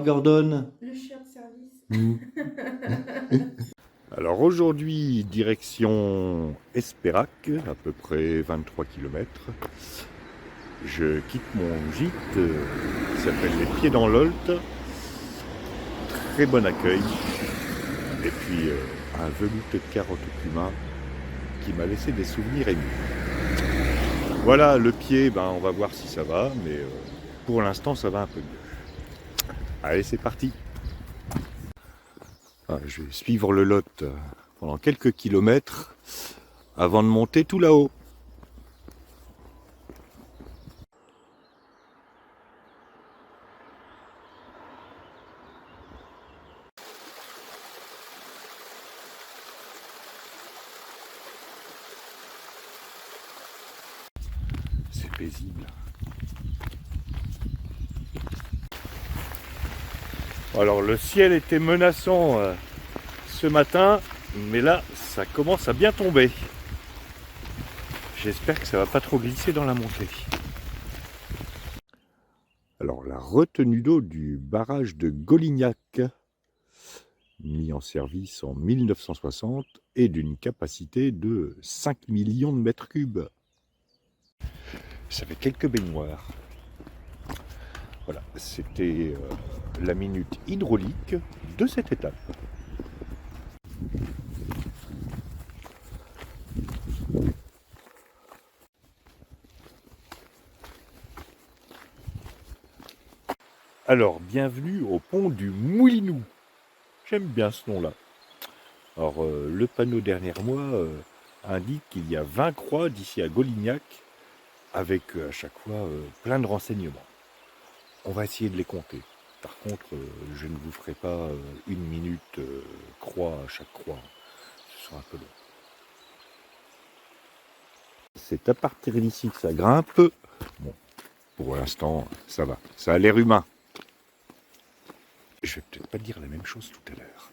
Gordon? Le chien de service. Alors aujourd'hui, direction Espérac, à peu près 23 km. Je quitte mon gîte qui s'appelle Les Pieds dans l'Olt. Très bon accueil. Et puis un velouté de carottes au cumin qui m'a laissé des souvenirs émus. Voilà, le pied, on va voir si ça va, mais pour l'instant ça va un peu mieux. Allez, c'est parti. Je vais suivre le Lot pendant quelques kilomètres avant de monter tout là-haut. C'est paisible. Alors le ciel était menaçant ce matin, mais là ça commence à bien tomber. J'espère que ça va pas trop glisser dans la montée. Alors la retenue d'eau du barrage de Golignac, mis en service en 1960, est d'une capacité de 5 millions de mètres cubes. Ça fait quelques baignoires. Voilà, c'était la minute hydraulique de cette étape. Alors, bienvenue au pont du Moulinou. J'aime bien ce nom-là. Alors, le panneau derrière moi indique qu'il y a 20 croix d'ici à Golignac, avec à chaque fois plein de renseignements. On va essayer de les compter. Par contre, je ne vous ferai pas une minute croix à chaque croix. Ce sera un peu long. C'est à partir d'ici que ça grimpe. Bon, pour l'instant, ça va. Ça a l'air humain. Je vais peut-être pas dire la même chose tout à l'heure.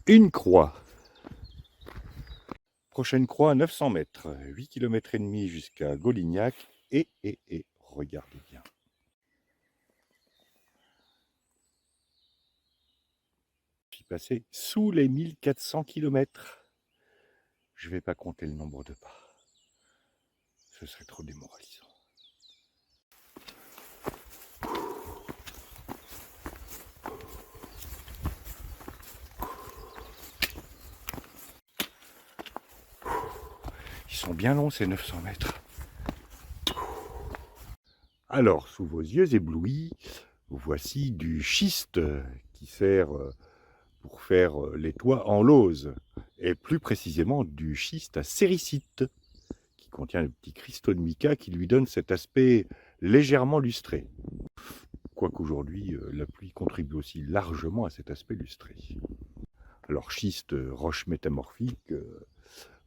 Une croix. Prochaine croix à 900 mètres. 8 km et demi jusqu'à Golignac. Et regardez bien. Je suis passé sous les 1400 km. Je ne vais pas compter le nombre de pas. Ce serait trop démoralisant. Ils sont bien longs ces 900 mètres. Alors, sous vos yeux éblouis, voici du schiste qui sert pour faire les toits en lauze. Et plus précisément du schiste à séricite, qui contient le petit cristaux de mica qui lui donne cet aspect légèrement lustré. Quoique aujourd'hui, la pluie contribue aussi largement à cet aspect lustré. Alors schiste, roche métamorphique,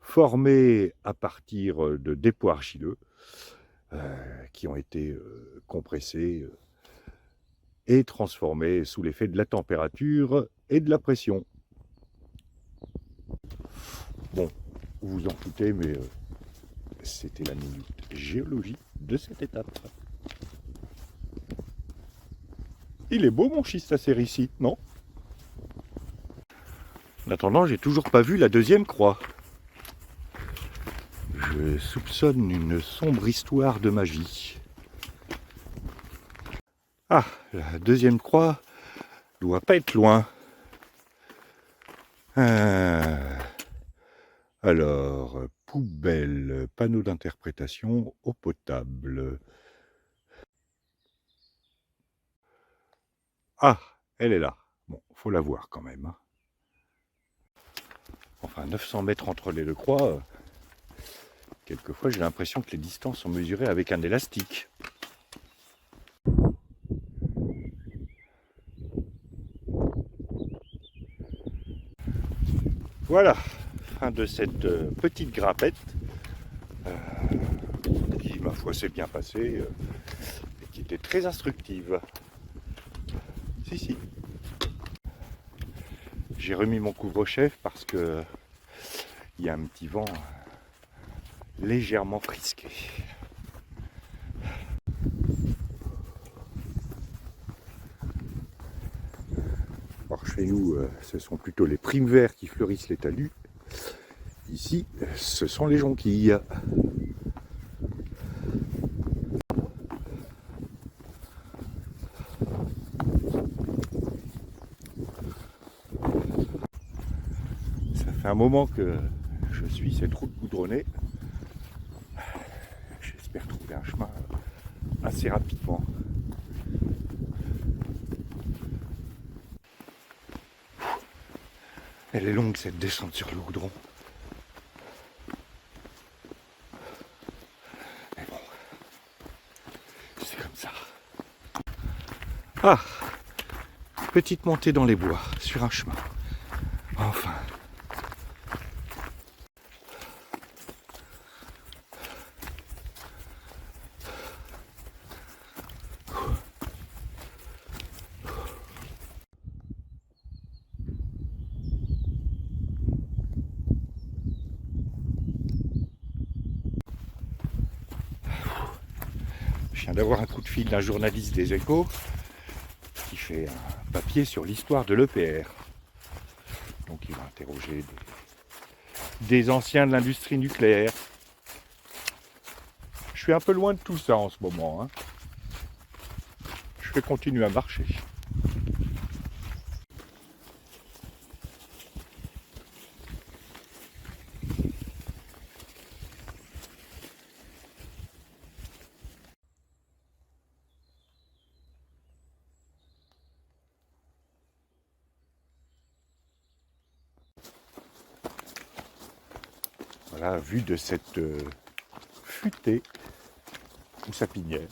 formée à partir de dépôts argileux, qui ont été compressés et transformés sous l'effet de la température et de la pression. Bon, vous vous en doutez, mais c'était la minute géologie de cette étape. Il est beau mon schiste à séricite, non? En attendant, j'ai toujours pas vu la deuxième croix. Je soupçonne une sombre histoire de magie. Ah, la deuxième croix doit pas être loin. Alors, poubelle, panneau d'interprétation, eau potable. Ah, elle est là. Bon, faut la voir quand même. Hein. Enfin, 900 mètres entre les deux croix, quelquefois j'ai l'impression que les distances sont mesurées avec un élastique. Voilà, fin de cette petite grimpette qui, ma foi, s'est bien passée et qui était très instructive. Si. J'ai remis mon couvre-chef parce que il y a un petit vent légèrement frisqué. Alors chez nous, ce sont plutôt les primes verts qui fleurissent les talus. Ici, ce sont les jonquilles. Ça fait un moment que je suis cette route goudronnée. J'espère trouver un chemin assez rapidement. Elle est longue cette descente sur le goudron. Mais bon, c'est comme ça. Ah, petite montée dans les bois, sur un chemin. Enfin. Je viens d'avoir un coup de fil d'un journaliste des Échos qui fait un papier sur l'histoire de l'EPR. Donc il va interroger des anciens de l'industrie nucléaire. Je suis un peu loin de tout ça en ce moment. Je vais continuer à marcher. Voilà, vue de cette futée ou sapinière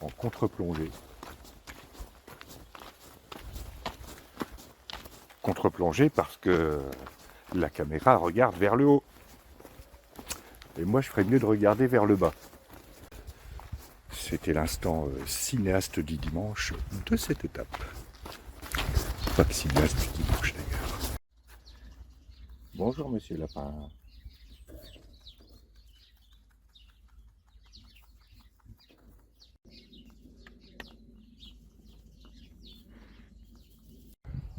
en contre-plongée. Contre-plongée parce que la caméra regarde vers le haut. Et moi, je ferais mieux de regarder vers le bas. C'était l'instant cinéaste du dimanche de cette étape. Pas que cinéaste du dimanche d'ailleurs. Bonjour Monsieur Lapin.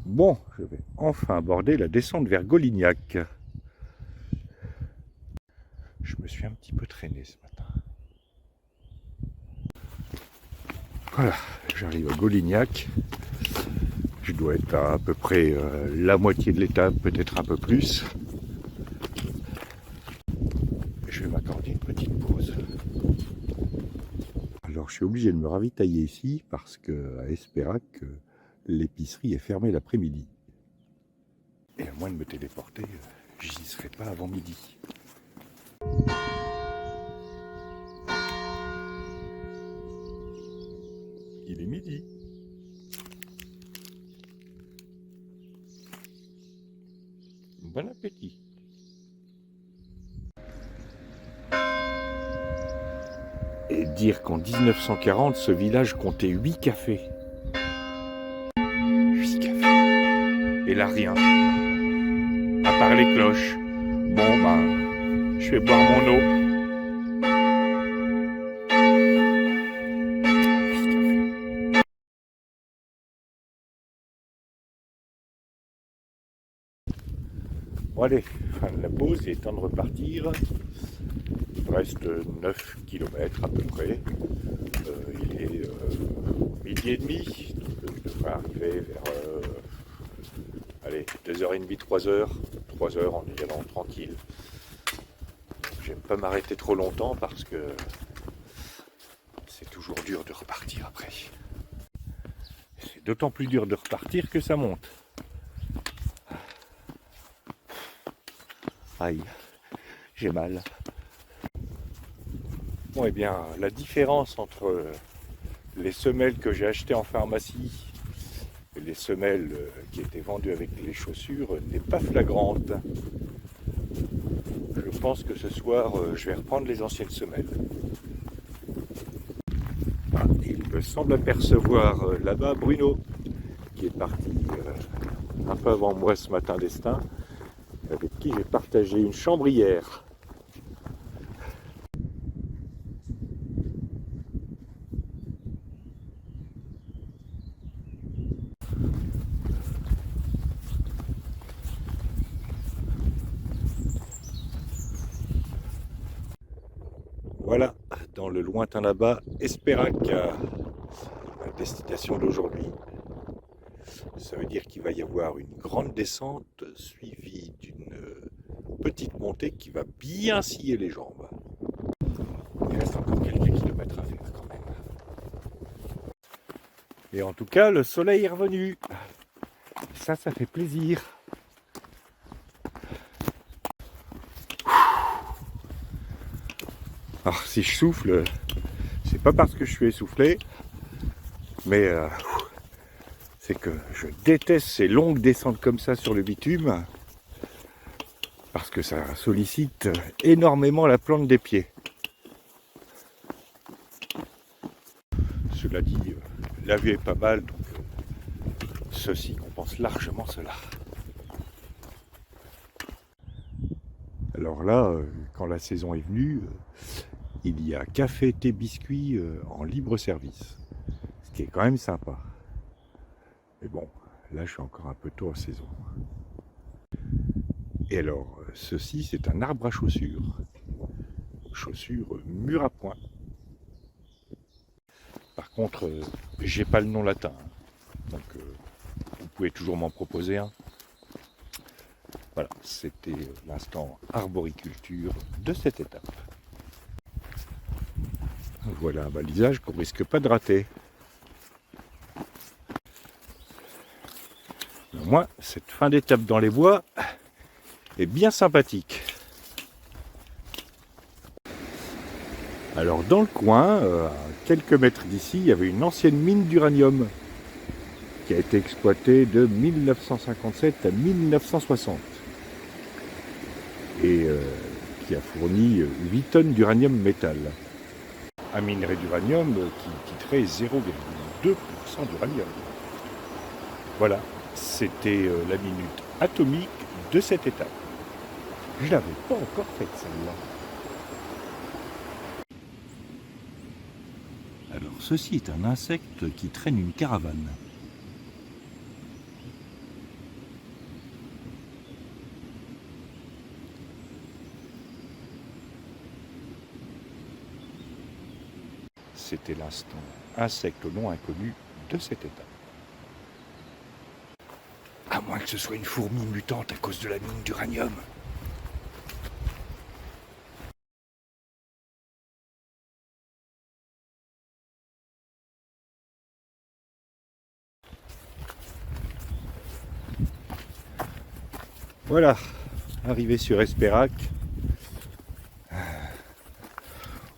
Bon, je vais enfin aborder la descente vers Golignac. Je me suis un petit peu traîné ce matin. Voilà, j'arrive à Golignac. Je dois être à peu près la moitié de l'étape, peut-être un peu plus. Je vais m'accorder une petite pause. Alors je suis obligé de me ravitailler ici parce qu'à Espérac, l'épicerie est fermée l'après-midi. Et à moins de me téléporter, j'y serai pas avant midi. Il est midi. Bon appétit. Et dire qu'en 1940, ce village comptait 8 cafés. 8 cafés. Et là, rien. À part les cloches. Bon, ben, je vais boire mon eau. Bon allez, fin de la pause, il est temps de repartir. Il me reste 9 km à peu près. Il est midi et demi, donc je devrais arriver vers allez, 2h30, 3h. 3h en y allant tranquille. J'aime pas m'arrêter trop longtemps parce que c'est toujours dur de repartir après. C'est d'autant plus dur de repartir que ça monte. Aïe, j'ai mal. Bon, et bien, la différence entre les semelles que j'ai achetées en pharmacie et les semelles qui étaient vendues avec les chaussures n'est pas flagrante. Je pense que ce soir, je vais reprendre les anciennes semelles. Ah, il me semble apercevoir là-bas Bruno, qui est parti un peu avant moi ce matin d'Estaing, avec qui j'ai partagé une chambre hier. le lointain là-bas, Espérac, la destination d'aujourd'hui. Ça veut dire qu'il va y avoir une grande descente suivie d'une petite montée qui va bien scier les jambes. Il reste encore quelques kilomètres à faire quand même. Et en tout cas, le soleil est revenu. Ça fait plaisir. Alors si je souffle, c'est pas parce que je suis essoufflé, mais c'est que je déteste ces longues descentes comme ça sur le bitume, parce que ça sollicite énormément la plante des pieds. Cela dit, la vue est pas mal, donc ceci compense largement cela. Alors là, quand la saison est venue, il y a café, thé, biscuits en libre service, ce qui est quand même sympa. Mais bon, là je suis encore un peu tôt en saison. Et alors, ceci c'est un arbre à chaussures. Chaussures mur à point. Par contre, j'ai pas le nom latin, donc vous pouvez toujours m'en proposer un. Voilà, c'était l'instant arboriculture de cette étape. Voilà un balisage qu'on risque pas de rater. Au moins, cette fin d'étape dans les bois est bien sympathique. Alors dans le coin, à quelques mètres d'ici, il y avait une ancienne mine d'uranium qui a été exploitée de 1957 à 1960 et qui a fourni 8 tonnes d'uranium métal. Un minerai d'uranium qui titrait 0,2% d'uranium. Voilà, c'était la minute atomique de cette étape. Je l'avais pas encore faite celle-là. Alors ceci est un insecte qui traîne une caravane. C'était l'instant insecte au nom inconnu de cette étape. À moins que ce soit une fourmi mutante à cause de la mine d'uranium. Voilà, arrivé sur Espérac,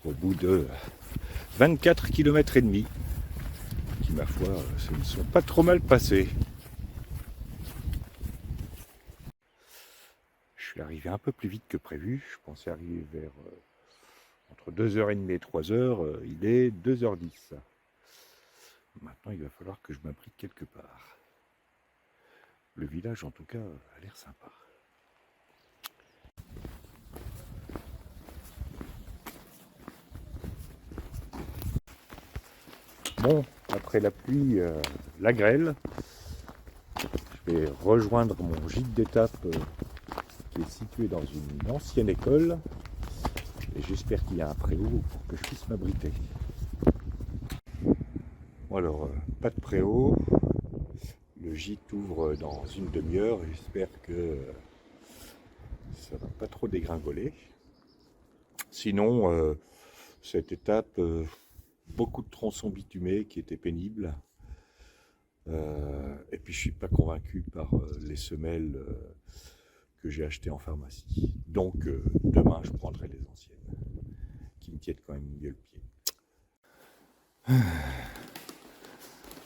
au bout de 24 km et demi, qui ma foi, se ne sont pas trop mal passés. Je suis arrivé un peu plus vite que prévu, je pensais arriver vers entre 2h30 et 3h, il est 2h10. Maintenant il va falloir que je m'abrite quelque part. Le village en tout cas a l'air sympa. Bon, après la pluie, la grêle, je vais rejoindre mon gîte d'étape qui est situé dans une ancienne école et j'espère qu'il y a un préau pour que je puisse m'abriter. Bon alors, pas de préau, le gîte ouvre dans une demi-heure et j'espère que ça va pas trop dégringoler. Sinon, cette étape, beaucoup de tronçons bitumés qui étaient pénibles. Et puis je suis pas convaincu par les semelles que j'ai achetées en pharmacie. Donc demain je prendrai les anciennes, qui me tiennent quand même mieux le pied.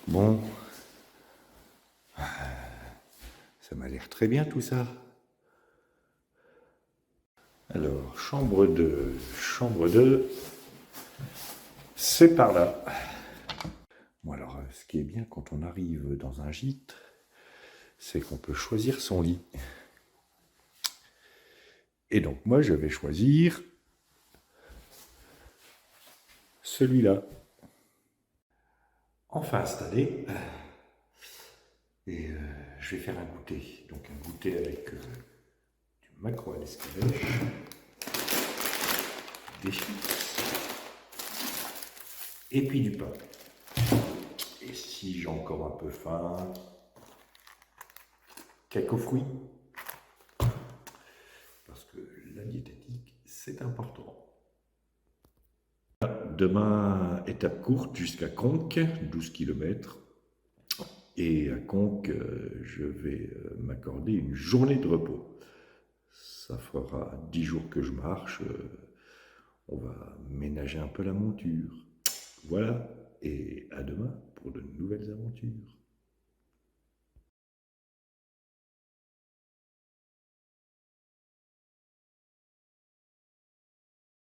Bon, ça m'a l'air très bien tout ça. Alors, chambre 2, c'est par là. Bon alors, ce qui est bien quand on arrive dans un gîte, c'est qu'on peut choisir son lit. Et donc moi, je vais choisir celui-là. Enfin installé. Et je vais faire un goûter. Donc un goûter avec du maquereau à l'escabèche, des chips et puis du pain. Et si j'ai encore un peu faim, cake aux fruits, parce que la diététique, c'est important. Demain, étape courte jusqu'à Conques, 12 km. Et à Conques, je vais m'accorder une journée de repos. Ça fera 10 jours que je marche. On va ménager un peu la monture. Voilà, et à demain pour de nouvelles aventures.